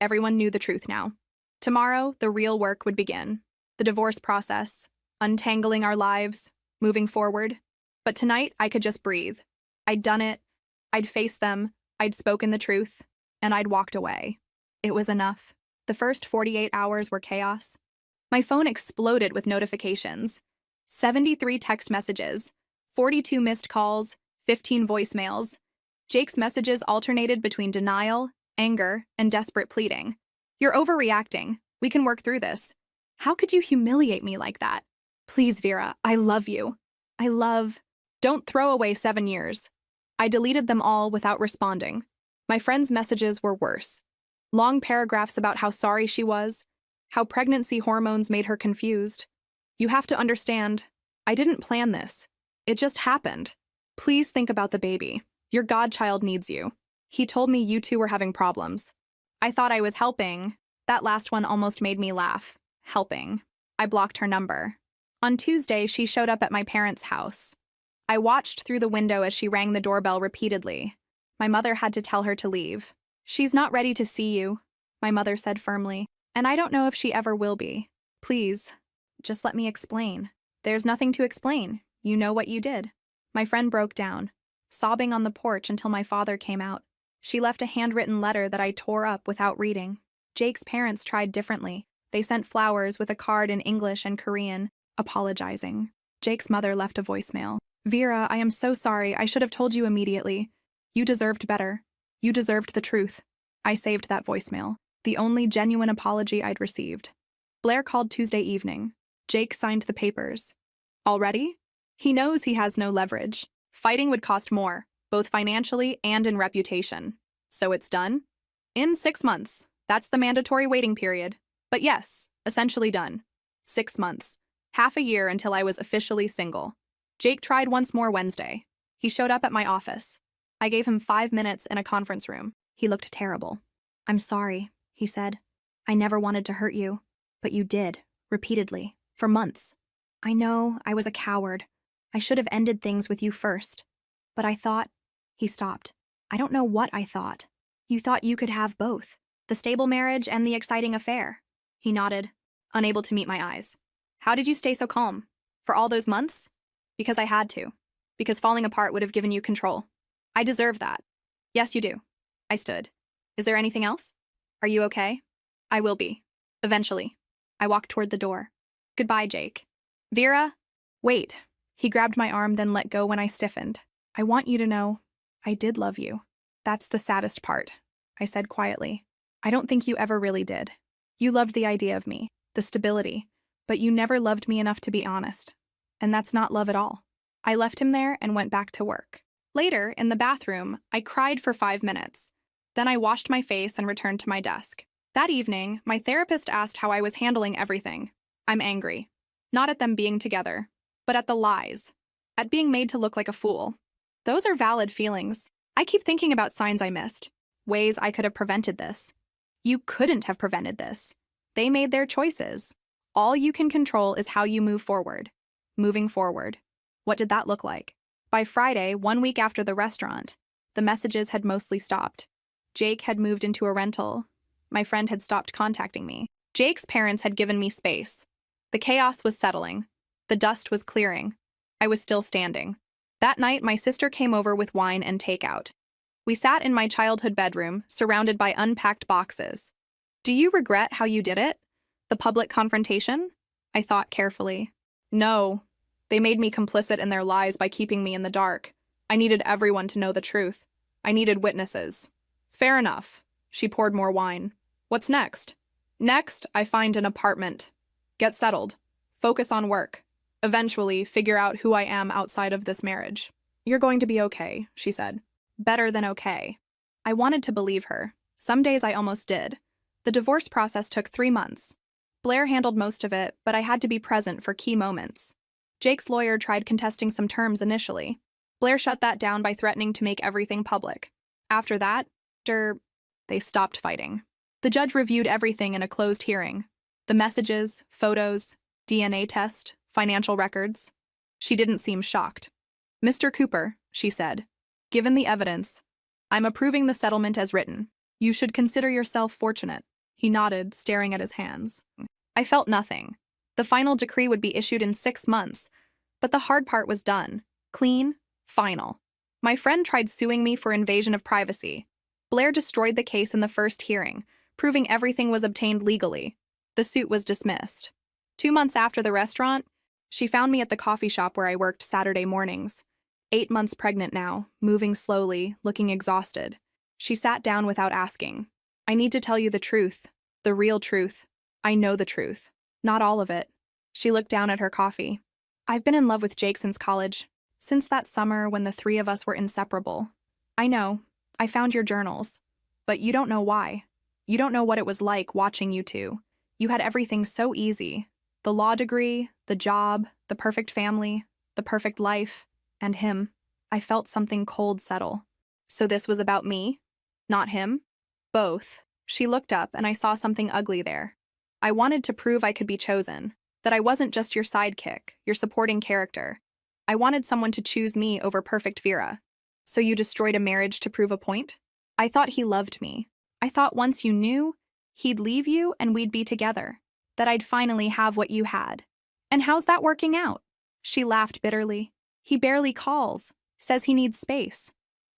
Everyone knew the truth now. Tomorrow, the real work would begin. The divorce process, untangling our lives, moving forward. But tonight, I could just breathe. I'd done it. I'd faced them. I'd spoken the truth. And I'd walked away. It was enough. The first 48 hours were chaos. My phone exploded with notifications. 73 text messages, 42 missed calls, 15 voicemails. Jake's messages alternated between denial, anger, and desperate pleading. You're overreacting. We can work through this. How could you humiliate me like that? Please, Vera, I love you. Don't throw away 7 years. I deleted them all without responding. My friend's messages were worse. Long paragraphs about how sorry she was, how pregnancy hormones made her confused. You have to understand, I didn't plan this. It just happened. Please think about the baby. Your godchild needs you. He told me you two were having problems. I thought I was helping. That last one almost made me laugh. Helping. I blocked her number. On Tuesday, she showed up at my parents' house. I watched through the window as she rang the doorbell repeatedly. My mother had to tell her to leave. She's not ready to see you, my mother said firmly, and I don't know if she ever will be. Please, just let me explain. There's nothing to explain. You know what you did. My friend broke down, sobbing on the porch until my father came out. She left a handwritten letter that I tore up without reading. Jake's parents tried differently. They sent flowers with a card in English and Korean, apologizing. Jake's mother left a voicemail. Vera, I am so sorry. I should have told you immediately. You deserved better. You deserved the truth. I saved that voicemail, the only genuine apology I'd received. Blair called Tuesday evening. Jake signed the papers. Already? He knows he has no leverage. Fighting would cost more, both financially and in reputation. So it's done? In 6 months. That's the mandatory waiting period. But yes, essentially done. 6 months. Half a year until I was officially single. Jake tried once more Wednesday. He showed up at my office. I gave him 5 minutes in a conference room. He looked terrible. "I'm sorry," he said. "I never wanted to hurt you, but you did, repeatedly, for months. I know I was a coward. I should have ended things with you first. But I thought—" He stopped. "I don't know what I thought. You thought you could have both, the stable marriage and the exciting affair." He nodded, unable to meet my eyes. "How did you stay so calm? For all those months?" "Because I had to. Because falling apart would have given you control. I deserve that." "Yes, you do." I stood. "Is there anything else? Are you okay?" "I will be. Eventually." I walked toward the door. "Goodbye, Jake." "Vera?" "Wait." He grabbed my arm, then let go when I stiffened. "I want you to know, I did love you. That's the saddest part," I said quietly. "I don't think you ever really did. You loved the idea of me, the stability, but you never loved me enough to be honest. And that's not love at all." I left him there and went back to work. Later, in the bathroom, I cried for 5 minutes. Then I washed my face and returned to my desk. That evening, my therapist asked how I was handling everything. I'm angry. Not at them being together, but at the lies. At being made to look like a fool. Those are valid feelings. I keep thinking about signs I missed. Ways I could have prevented this. You couldn't have prevented this. They made their choices. All you can control is how you move forward. Moving forward. What did that look like? By Friday, 1 week after the restaurant, the messages had mostly stopped. Jake had moved into a rental. My friend had stopped contacting me. Jake's parents had given me space. The chaos was settling. The dust was clearing. I was still standing. That night, my sister came over with wine and takeout. We sat in my childhood bedroom, surrounded by unpacked boxes. "Do you regret how you did it? The public confrontation?" I thought carefully. "No. They made me complicit in their lies by keeping me in the dark. I needed everyone to know the truth. I needed witnesses." "Fair enough." She poured more wine. "What's next?" "Next, I find an apartment. Get settled. Focus on work. Eventually, figure out who I am outside of this marriage." "You're going to be okay," she said. "Better than okay." I wanted to believe her. Some days I almost did. The divorce process took 3 months. Blair handled most of it, but I had to be present for key moments. Jake's lawyer tried contesting some terms initially. Blair shut that down by threatening to make everything public. After that, they stopped fighting. The judge reviewed everything in a closed hearing. The messages, photos, DNA test, financial records. She didn't seem shocked. "Mr. Cooper," she said, "given the evidence, I'm approving the settlement as written. You should consider yourself fortunate." He nodded, staring at his hands. I felt nothing. The final decree would be issued in 6 months, but the hard part was done. Clean, final. My friend tried suing me for invasion of privacy. Blair destroyed the case in the first hearing, proving everything was obtained legally. The suit was dismissed. 2 months after the restaurant, she found me at the coffee shop where I worked Saturday mornings. 8 months pregnant now, moving slowly, looking exhausted. She sat down without asking. "I need to tell you the truth, the real truth. I know the truth. Not all of it." She looked down at her coffee. "I've been in love with Jake since college. Since that summer when the 3 of us were inseparable. I know. I found your journals. But you don't know why. You don't know what it was like watching you two. You had everything so easy. The law degree, the job, the perfect family, the perfect life, and him. I felt something cold settle. So this was about me? Not him? Both." She looked up and I saw something ugly there. "I wanted to prove I could be chosen, that I wasn't just your sidekick, your supporting character. I wanted someone to choose me over perfect Vera. So you destroyed a marriage to prove a point? I thought he loved me. I thought once you knew, he'd leave you and we'd be together. That I'd finally have what you had. And how's that working out?" She laughed bitterly. "He barely calls, says he needs space.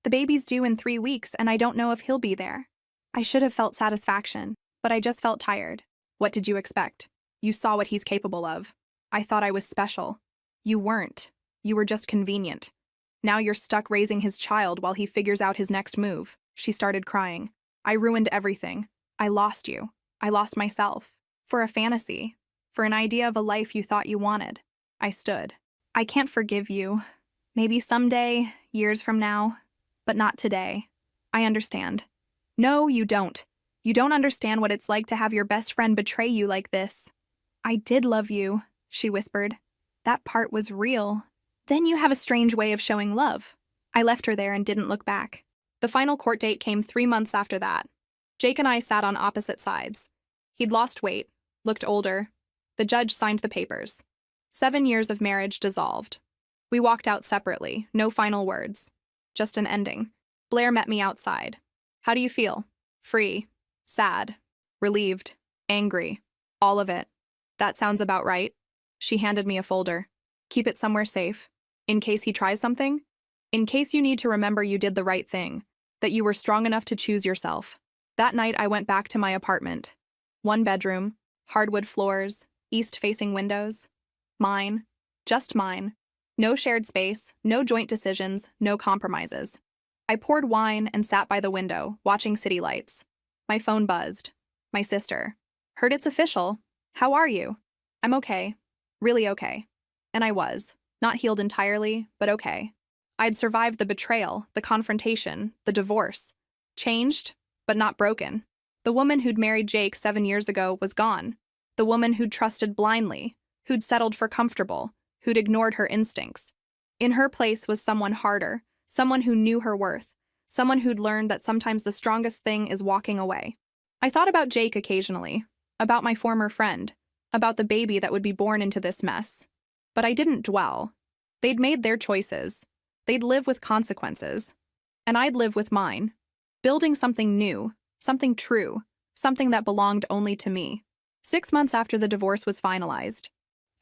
The baby's due in 3 weeks and I don't know if he'll be there." I should have felt satisfaction, but I just felt tired. "What did you expect? You saw what he's capable of. I thought I was special. You weren't. You were just convenient. Now you're stuck raising his child while he figures out his next move." She started crying. "I ruined everything. I lost you. I lost myself. For a fantasy. For an idea of a life you thought you wanted." I stood. I can't forgive you. Maybe someday, years from now, but not today. I understand. No, you don't. You don't understand what it's like to have your best friend betray you like this. I did love you, she whispered. That part was real. Then you have a strange way of showing love. I left her there and didn't look back. The final court date came 3 months after that. Jake and I sat on opposite sides. He'd lost weight, looked older. The judge signed the papers. 7 years of marriage dissolved. We walked out separately, no final words. Just an ending. Blair met me outside. How do you feel? Free. Sad. Relieved. Angry. All of it. That sounds about right. She handed me a folder. Keep it somewhere safe. In case he tries something. In case you need to remember you did the right thing. That you were strong enough to choose yourself. That night I went back to my apartment. 1 bedroom. Hardwood floors. East-facing windows. Mine. Just mine. No shared space, no joint decisions, no compromises. I poured wine and sat by the window, watching city lights. My phone buzzed. My sister. Heard it's official. How are you? I'm okay. Really okay. And I was. Not healed entirely, but okay. I'd survived the betrayal, the confrontation, the divorce. Changed, but not broken. The woman who'd married Jake 7 years ago was gone. The woman who'd trusted blindly, who'd settled for comfortable, who'd ignored her instincts. In her place was someone harder, someone who knew her worth, someone who'd learned that sometimes the strongest thing is walking away. I thought about Jake occasionally, about my former friend, about the baby that would be born into this mess. But I didn't dwell. They'd made their choices. They'd live with consequences. And I'd live with mine, building something new, something true, something that belonged only to me. 6 months after the divorce was finalized,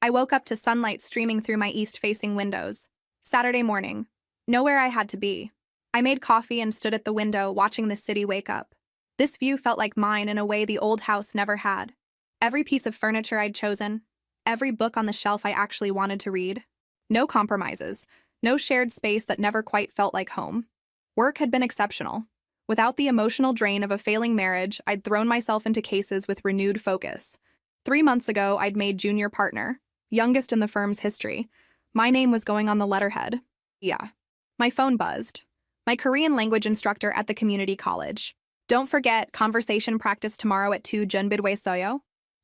I woke up to sunlight streaming through my east-facing windows. Saturday morning. Nowhere I had to be. I made coffee and stood at the window, watching the city wake up. This view felt like mine in a way the old house never had. Every piece of furniture I'd chosen, every book on the shelf I actually wanted to read. No compromises, no shared space that never quite felt like home. Work had been exceptional. Without the emotional drain of a failing marriage, I'd thrown myself into cases with renewed focus. 3 months ago, I'd made junior partner. Youngest in the firm's history. My name was going on the letterhead. Yeah. My phone buzzed. My Korean language instructor at the community college. Don't forget, conversation practice tomorrow at 2 Junbidwe Soyo.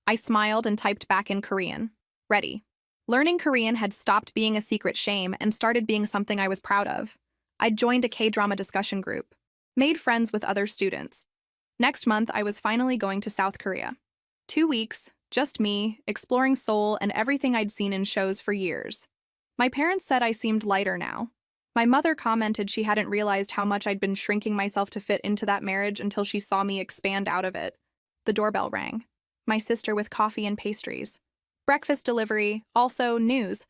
I smiled and typed back in Korean. Ready. Learning Korean had stopped being a secret shame and started being something I was proud of. I'd joined a K-drama discussion group. Made friends with other students. Next month, I was finally going to South Korea. 2 weeks, just me, exploring Seoul and everything I'd seen in shows for years. My parents said I seemed lighter now. My mother commented she hadn't realized how much I'd been shrinking myself to fit into that marriage until she saw me expand out of it. The doorbell rang. My sister with coffee and pastries. Breakfast delivery, also news.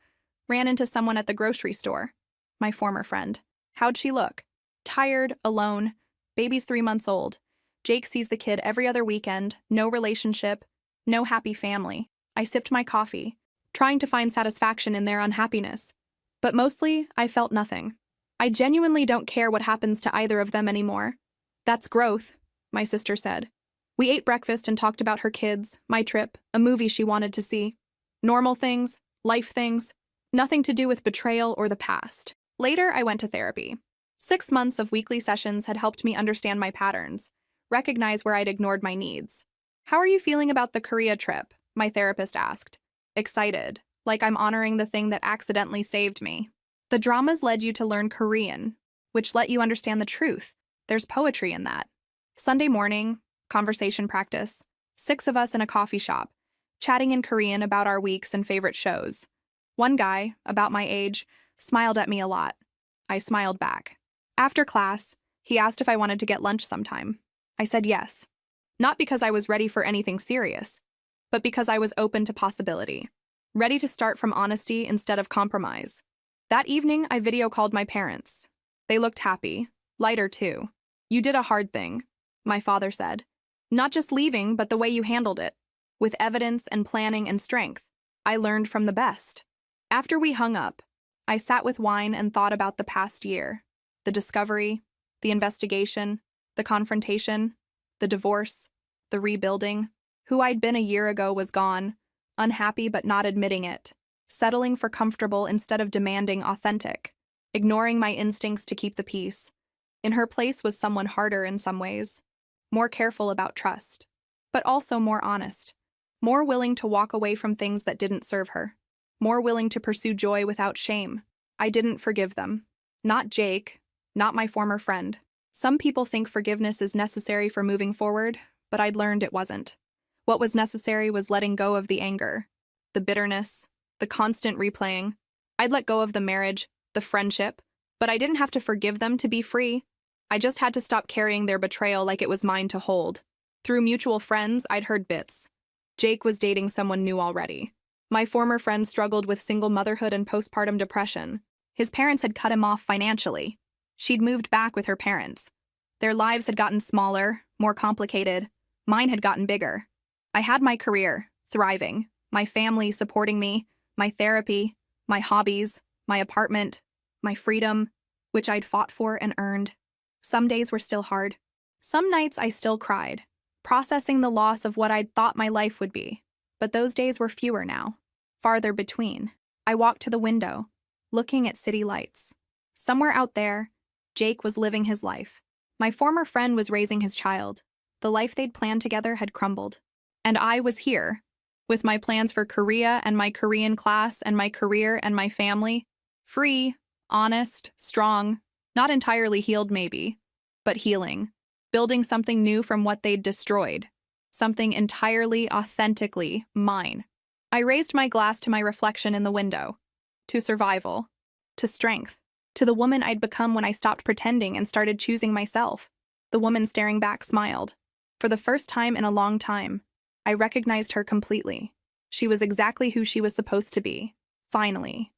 Ran into someone at the grocery store. My former friend. How'd she look? Tired, alone. Baby's 3 months old. Jake sees the kid every other weekend. No relationship. No happy family. I sipped my coffee, trying to find satisfaction in their unhappiness. But mostly, I felt nothing. I genuinely don't care what happens to either of them anymore. That's growth, my sister said. We ate breakfast and talked about her kids, my trip, a movie she wanted to see. Normal things, life things, nothing to do with betrayal or the past. Later, I went to therapy. 6 months of weekly sessions had helped me understand my patterns, recognize where I'd ignored my needs. How are you feeling about the Korea trip? My therapist asked. Excited, like I'm honoring the thing that accidentally saved me. The dramas led you to learn Korean, which let you understand the truth. There's poetry in that. Sunday morning, conversation practice. 6 of us in a coffee shop, chatting in Korean about our weeks and favorite shows. One guy, about my age, smiled at me a lot. I smiled back. After class, he asked if I wanted to get lunch sometime. I said yes. Not because I was ready for anything serious, but because I was open to possibility. Ready to start from honesty instead of compromise. That evening, I video called my parents. They looked happy, lighter too. You did a hard thing, my father said. Not just leaving, but the way you handled it. With evidence and planning and strength. I learned from the best. After we hung up, I sat with wine and thought about the past year. The discovery, the investigation, the confrontation, the divorce, the rebuilding. Who I'd been a year ago was gone, unhappy but not admitting it. settling for comfortable instead of demanding authentic, ignoring my instincts to keep the peace. In her place was someone harder in some ways, more careful about trust, but also more honest, more willing to walk away from things that didn't serve her, more willing to pursue joy without shame. I didn't forgive them. Not Jake, not my former friend. Some people think forgiveness is necessary for moving forward, but I'd learned it wasn't. What was necessary was letting go of the anger, the bitterness, the constant replaying. I'd let go of the marriage, the friendship, but I didn't have to forgive them to be free. I just had to stop carrying their betrayal like it was mine to hold. Through mutual friends, I'd heard bits. Jake was dating someone new already. My former friend struggled with single motherhood and postpartum depression. His parents had cut him off financially. She'd moved back with her parents. Their lives had gotten smaller, more complicated. Mine had gotten bigger. I had my career, thriving, my family supporting me, my therapy, my hobbies, my apartment, my freedom, which I'd fought for and earned. Some days were still hard. Some nights I still cried, processing the loss of what I'd thought my life would be. But those days were fewer now, farther between. I walked to the window, looking at city lights. Somewhere out there, Jake was living his life. My former friend was raising his child. The life they'd planned together had crumbled. And I was here, with my plans for Korea and my Korean class and my career and my family. Free, honest, strong, not entirely healed maybe, but healing. Building something new from what they'd destroyed. Something entirely, authentically mine. I raised my glass to my reflection in the window. To survival. To strength. To the woman I'd become when I stopped pretending and started choosing myself. The woman staring back smiled. For the first time in a long time, I recognized her completely. She was exactly who she was supposed to be. Finally.